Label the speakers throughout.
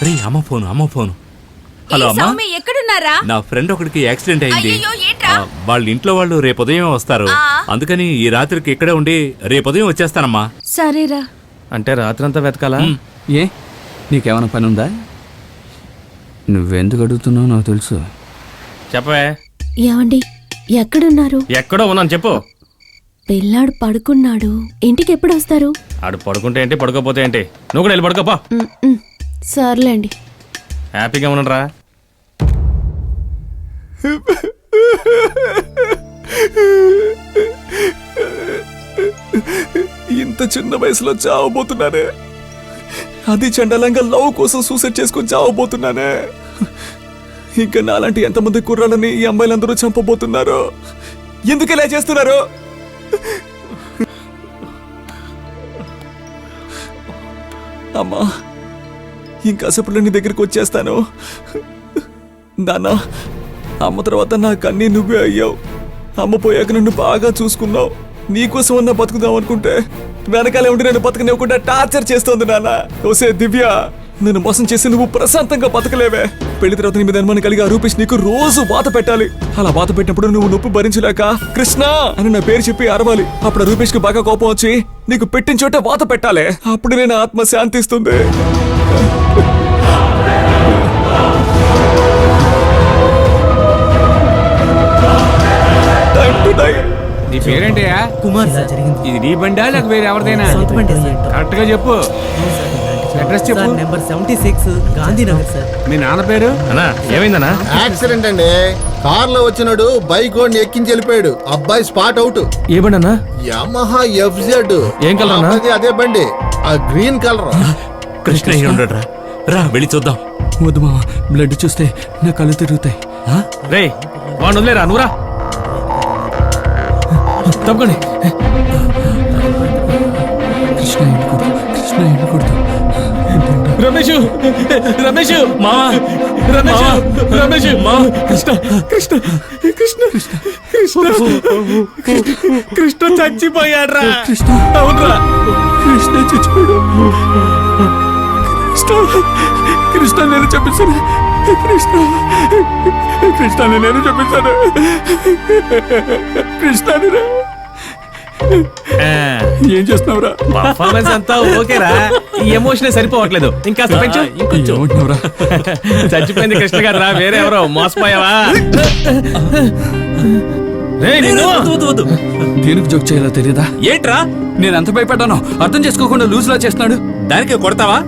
Speaker 1: రే అమ్మ phone. Hello అమ్మా,
Speaker 2: ఎక్కడున్నారా?
Speaker 1: నా ఫ్రెండ్ ఒకడికి యాక్సిడెంట్ అయింది.
Speaker 2: అయ్యయ్యో, ఏంట్రా?
Speaker 1: వాళ్ళ ఇంట్లో వాళ్ళు రేపు ఉదయం వస్తారు. అందుకని ఈ రాత్రికి ఇక్కడే ఉండి రేపు ఉదయం వచ్చేస్తానమ్మా.
Speaker 2: సరేరా.
Speaker 3: అంటే రాత్రంతా వెతకాలా?
Speaker 4: ఏ నీకేమైనా పని ఉందా? నువ్వెందుకు అడుగుతున్నావు నాకు తెలుసు.
Speaker 3: చెప్పవే.
Speaker 5: ఏమండి ఎక్కడున్నారు?
Speaker 3: ఎక్కడో ఉన్నాను చెప్పు.
Speaker 5: పిల్లాడు పడుకున్నాడు, ఇంటికి ఎప్పుడు వస్తారు?
Speaker 3: ఆడు పడుకుంటే ఏంటి, పడుకోపోతే ఏంటి? నువ్వు కూడా వెళ్ళి పడుకోపా.
Speaker 5: సర్లేండి.
Speaker 3: హ్యాపీగా ఉండరా.
Speaker 6: ఇంత చిన్న వయసులో చావబోతున్నానే, అది చండలంగా లవ్ కోసం సూసైడ్ చేసుకొని చావబోతున్నానే. ఇంకా నాలాంటి ఎంతమంది కుర్రాళ్ళని ఈ అమ్మాయిలందరూ చంపబోతున్నారు. ఎందుకు ఇలా చేస్తున్నారు? అమ్మా, ఇంకాసేపట్లో నీ దగ్గరికి వచ్చేస్తాను. నాన్న, అమ్మ తర్వాత నాకన్నీ నువ్వే అయ్యావు. అమ్మ పోయాక నన్ను బాగా చూసుకున్నావు. నీకోసం అన్నా బతుకుదాం అనుకుంటే వెనకాలే ఉండి నన్ను బతకనివ్వకుండా టార్చర్ చేస్తోంది నాన్న. ఓసే దివ్య, నన్ను మోసం చేసి నువ్వు ప్రశాంతంగా బతకలేవే. పెళ్లి తర్వాత నీ మీద అనుమానం కలిగి ఆ రూపేష్ నీకు రోజు బాధ పెట్టాలి. అలా బాధ పెట్టినప్పుడు నువ్వు నొప్పి భరించలేక కృష్ణ అని నా పేరు చెప్పి అరవాలి. అప్పుడు రూపేష్ కి బాగా కోపం వచ్చి నీకు పెట్టిన చోట వాత పెట్టాలి. అప్పుడు నేను ఆత్మ శాంతిస్తుంది.
Speaker 4: నీ పేరేంటయ్యా?
Speaker 7: కుమార్.
Speaker 4: ఇది నీ బండా లేక వేరే ఎవరిదైనా? కరెక్ట్ గా చెప్పు. అడ్రస్ చెప్పు.
Speaker 7: Number 76 Gandhinagar sir.
Speaker 4: మీ నాన్న పేరు?
Speaker 3: అన్నా ఏమైందన్నా?
Speaker 8: యాక్సిడెంట్ అండి. కార్ లో వచ్చినాడు, బైక్ వాడిని ఎక్కించి వెళ్ళిపోయాడు. అబ్బాయి స్పాట్ అవుట్.
Speaker 3: ఏ బండి అన్నా?
Speaker 8: Yamaha FZ.
Speaker 3: ఏం కలర్ అన్నా?
Speaker 8: అదే బండి, ఆ గ్రీన్ కలర్.
Speaker 1: కృష్ణ ఉండరా, రా వెళ్ళి చూద్దాం.
Speaker 4: వద్దు మామ, బ్లడ్ చూస్తే నా కళ్ళు తిరుగుతాయి.
Speaker 3: రే వాడు వదిలేరా, నువ్వురా. తప్పకండి.
Speaker 4: కృష్ణ ఎన్నుకూడదు.
Speaker 3: రమేష్ మా రమేష్ మా కృష్ణ చచ్చిపోయాడ్రా. అవునరా,
Speaker 6: కృష్ణ చచ్చిపోయాడు. కృష్ణ నేను చెప్పేశాను. కృష్ణ నేను చెప్పేశాను. కృష్ణ ఏం చేస్తున్నావురా?
Speaker 3: పర్ఫార్మెన్స్ అంతా ఓకేరా, ఈ ఎమోషన్ సరిపోవట్లేదు. ఇంకా
Speaker 6: ఏమంటున్నావురా?
Speaker 3: చచ్చిపోయింది కృష్ణ గారు రా, వేరే ఎవరో మోసపోయావా?
Speaker 4: దేనికి జోక్ చేయాలో తెలియదా?
Speaker 1: ఏంట్రా
Speaker 4: నేను ఎంత భయపడ్డానో అర్థం చేసుకోకుండా లూజ్ లా చేస్తున్నాడు.
Speaker 1: దానికి కొడతావా?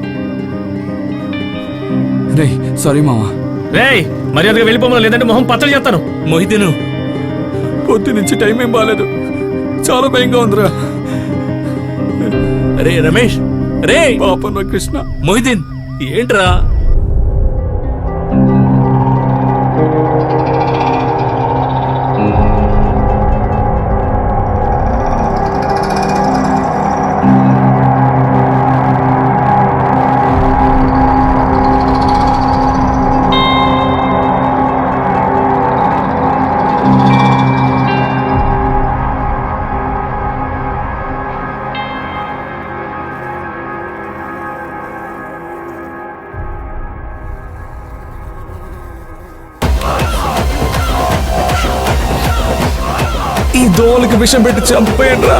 Speaker 4: రేయ్ సారీ మామా.
Speaker 3: రేయ్ మర్యాదగా వెళ్ళిపోమను, లేదంటే మొహం పచ్చడి చేస్తాను.
Speaker 1: మొహిదీను,
Speaker 6: పొద్దు నుంచి టైం ఏం బాగాలేదు, చాలా భయంగా ఉందిరా.
Speaker 1: రే రమేష్, రే
Speaker 6: పాపం నా కృష్ణ.
Speaker 1: మొహిదీన్ ఏంట్రా?
Speaker 6: ఈ దోవలకి విషం పెట్టి చంపేయండి రా.